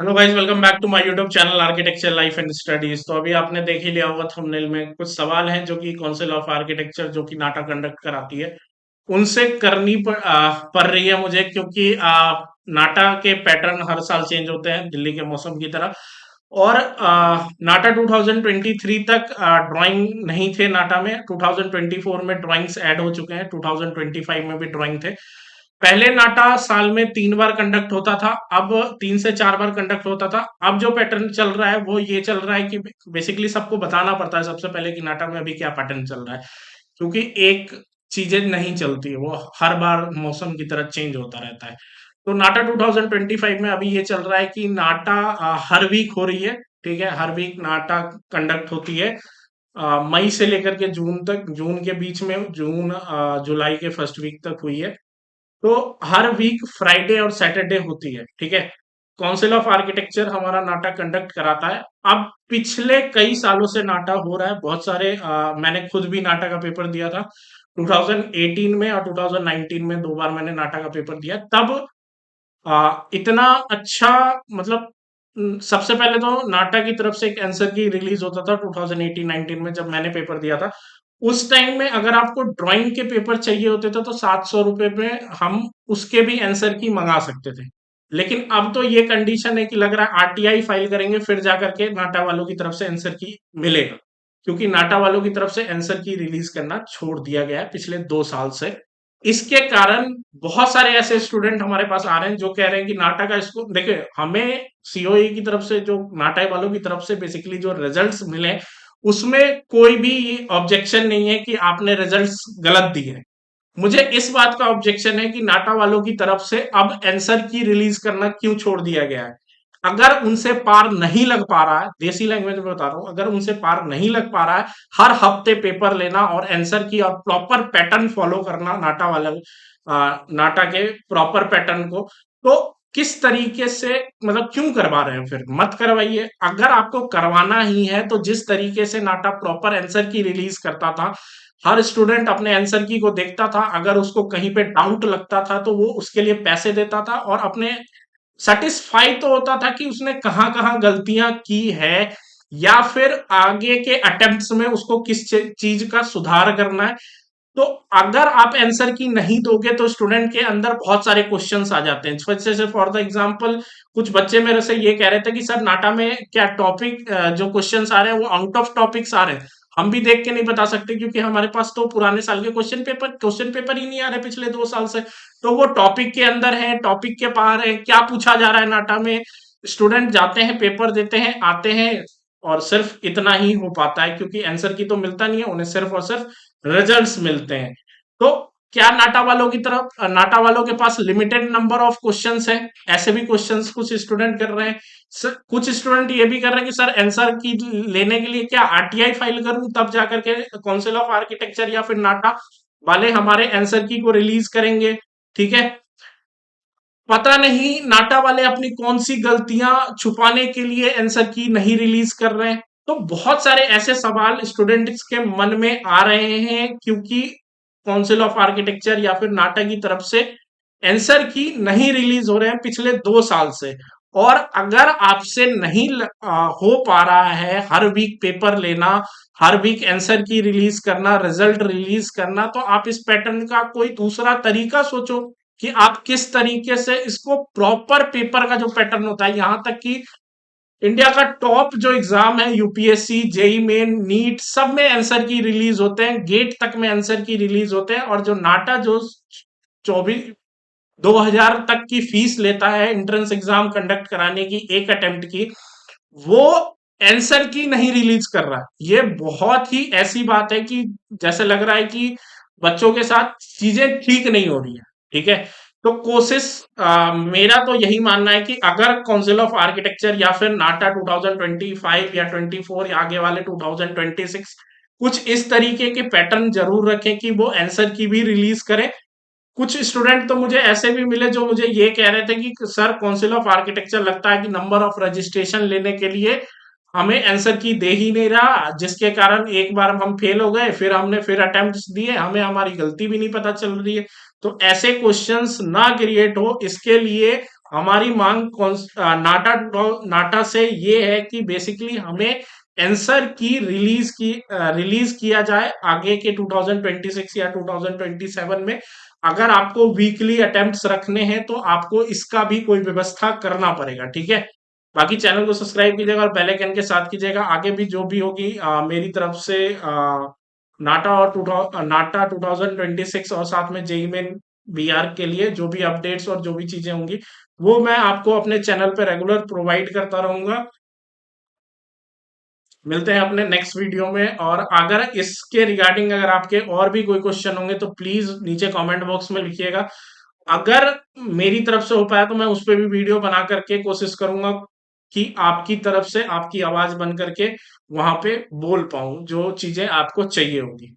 Hello guys, welcome back to my YouTube channel architecture life and studies. तो अभी आपने देख ही लिया होगा थंबनेल में कुछ सवाल हैं जो कि काउंसिल ऑफ आर्किटेक्चर जो कि नाटा कंडक्ट कराती है उनसे पड़ रही है मुझे, क्योंकि नाटा के पैटर्न हर साल चेंज होते हैं दिल्ली के मौसम की तरह। और नाटा 2023 तक ड्राइंग नहीं थे नाटा में। 2024 में ड्राइंग्स ऐड हो चुके हैं, 2025 में भी ड्राइंग थे। पहले नाटा साल में 3 बार कंडक्ट होता था, अब 3 से 4 बार कंडक्ट होता था। अब जो पैटर्न चल रहा है वो ये चल रहा है कि बेसिकली सबको बताना पड़ता है सबसे पहले कि नाटा में अभी क्या पैटर्न चल रहा है, क्योंकि एक चीजें नहीं चलती, वो हर बार मौसम की तरह चेंज होता रहता है। तो नाटा 2025 में अभी ये चल रहा है कि नाटा हर वीक हो रही है। ठीक है, हर वीक नाटा कंडक्ट होती है। मई से लेकर के जून तक, जून के बीच में, जून जुलाई के फर्स्ट वीक तक हुई है। तो हर वीक फ्राइडे और सैटरडे होती है। ठीक है, काउंसिल ऑफ आर्किटेक्चर हमारा नाटक कंडक्ट कराता है। अब पिछले कई सालों से नाटक हो रहा है, बहुत सारे मैंने खुद भी नाटक का पेपर दिया था 2018 में, और 2019 में 2 बार मैंने नाटक का पेपर दिया। तब इतना अच्छा, मतलब सबसे पहले तो नाटा की तरफ से एक आंसर की रिलीज होता था 2018-19 में, जब मैंने पेपर दिया था। उस टाइम में अगर आपको ड्राइंग के पेपर चाहिए होते थे तो 700 रुपए में हम उसके भी आंसर की मंगा सकते थे। लेकिन अब तो ये कंडीशन है कि लग रहा है आरटीआई फाइल करेंगे फिर जाकर के नाटा वालों की तरफ से आंसर की मिलेगा, क्योंकि नाटा वालों की तरफ से आंसर की रिलीज करना छोड़ दिया गया है पिछले 2 साल से। इसके कारण बहुत सारे ऐसे स्टूडेंट हमारे पास आ रहे हैं जो कह रहे हैं कि नाटा का, इसको देखिए, हमें सीओई की तरफ से, जो नाटा वालों की तरफ से बेसिकली जो रिजल्ट्स मिले, उसमें कोई भी ऑब्जेक्शन नहीं है कि आपने रिजल्ट्स गलत दिए हैं। मुझे इस बात का ऑब्जेक्शन है कि नाटा वालों की तरफ से अब आंसर की रिलीज करना क्यों छोड़ दिया गया है। अगर उनसे पार नहीं लग पा रहा है, देसी लैंग्वेज में बता रहा हूं, अगर उनसे पार नहीं लग पा रहा है, हर हफ्ते पेपर लेना और आंसर की और प्रॉपर पैटर्न फॉलो करना, नाटा वाले नाटा के प्रॉपर पैटर्न को, तो किस तरीके से, मतलब क्यों करवा रहे हैं? फिर मत करवाइए। अगर आपको करवाना ही है तो जिस तरीके से नाटा प्रॉपर आंसर की रिलीज करता था, हर स्टूडेंट अपने आंसर की को देखता था, अगर उसको कहीं पे डाउट लगता था तो वो उसके लिए पैसे देता था और अपने सेटिस्फाई तो होता था कि उसने कहाँ कहाँ गलतियां की है, या फिर आगे के अटेम्प्ट्स में उसको किस चीज का सुधार करना है। तो अगर आप आंसर की नहीं दोगे तो स्टूडेंट के अंदर बहुत सारे क्वेश्चंस आ जाते हैं। जैसे से फॉर द एग्जांपल, कुछ बच्चे मेरे से ये कह रहे थे कि सर नाटा में क्या टॉपिक, जो क्वेश्चंस आ रहे हैं वो आउट ऑफ टॉपिक्स आ रहे हैं। हम भी देख के नहीं बता सकते, क्योंकि हमारे पास तो पुराने साल के क्वेश्चन पेपर ही नहीं आ रहे पिछले 2 साल से। तो वो टॉपिक के अंदर है, टॉपिक के बाहर है, क्या पूछा जा रहा है नाटा में। स्टूडेंट जाते हैं, पेपर देते हैं, आते हैं, और सिर्फ इतना ही हो पाता है, क्योंकि आंसर की तो मिलता नहीं है उन्हें, सिर्फ और सिर्फ रिजल्ट्स मिलते हैं। तो क्या नाटा वालों की तरफ, नाटा वालों के पास लिमिटेड नंबर ऑफ क्वेश्चंस है? ऐसे भी क्वेश्चंस कुछ स्टूडेंट कर रहे हैं। कुछ स्टूडेंट ये भी कर रहे हैं कि सर आंसर की लेने के लिए क्या आरटीआई फाइल करूं, तब जाकर के काउंसिल ऑफ आर्किटेक्चर या फिर नाटा वाले हमारे आंसर की को रिलीज करेंगे। ठीक है, पता नहीं नाटा वाले अपनी कौन सी गलतियां छुपाने के लिए आंसर की नहीं रिलीज कर रहे हैं। तो बहुत सारे ऐसे सवाल स्टूडेंट्स के मन में आ रहे हैं, क्योंकि काउंसिल ऑफ आर्किटेक्चर या फिर नाटा की तरफ से आंसर की नहीं रिलीज हो रहे हैं पिछले 2 साल से। और अगर आपसे नहीं हो पा रहा है हर वीक पेपर लेना, हर वीक आंसर की रिलीज करना, रिजल्ट रिलीज करना, तो आप इस पैटर्न का कोई दूसरा तरीका सोचो कि आप किस तरीके से इसको प्रॉपर पेपर का जो पैटर्न होता है, यहां तक कि इंडिया का टॉप जो एग्जाम है यूपीएससी, जेई मेन, नीट, सब में आंसर की रिलीज होते हैं, गेट तक में आंसर की रिलीज होते हैं। और जो नाटा जो 2000 तक की फीस लेता है एंट्रेंस एग्जाम कंडक्ट कराने की, एक अटेम्प्ट की, वो आंसर की नहीं रिलीज कर रहा है। ये बहुत ही ऐसी बात है कि जैसे लग रहा है कि बच्चों के साथ चीजें ठीक नहीं हो रही है। ठीक है, तो कोशिश, मेरा तो यही मानना है कि अगर काउंसिल ऑफ आर्किटेक्चर या फिर नाटा 2025 या 24 या आगे वाले 2026 कुछ इस तरीके के पैटर्न जरूर रखें कि वो आंसर की भी रिलीज करें। कुछ स्टूडेंट तो मुझे ऐसे भी मिले जो मुझे ये कह रहे थे कि सर काउंसिल ऑफ आर्किटेक्चर लगता है कि नंबर ऑफ रजिस्ट्रेशन लेने के लिए हमें आंसर की दे ही नहीं रहा, जिसके कारण एक बार हम फेल हो गए, फिर हमने फिर अटेम्प्ट्स दिए, हमें हमारी गलती भी नहीं पता चल रही है। तो ऐसे क्वेश्चंस ना क्रिएट हो, इसके लिए हमारी मांग नाटा से ये है कि बेसिकली हमें आंसर की रिलीज किया जाए आगे के 2026 या 2027 में। अगर आपको वीकली अटेम्प्ट्स रखने हैं तो आपको इसका भी कोई व्यवस्था करना पड़ेगा, ठीक है। बाकी चैनल को सब्सक्राइब कीजिएगा और बेल आइकन के साथ कीजिएगा। आगे भी जो भी होगी मेरी तरफ से नाटा 2026 और साथ में जेई मेन बीआर के लिए जो भी अपडेट्स और जो भी चीजें होंगी वो मैं आपको अपने चैनल पे रेगुलर प्रोवाइड करता रहूंगा। मिलते हैं अपने नेक्स्ट वीडियो में। और अगर इसके रिगार्डिंग अगर आपके और भी कोई क्वेश्चन होंगे तो प्लीज नीचे कमेंट बॉक्स में लिखिएगा। अगर मेरी तरफ से हो पाया तो मैं उस पर भी वीडियो बना करके कोशिश करूंगा कि आपकी तरफ से आपकी आवाज बन करके वहां पे बोल पाऊं जो चीजें आपको चाहिए होगी।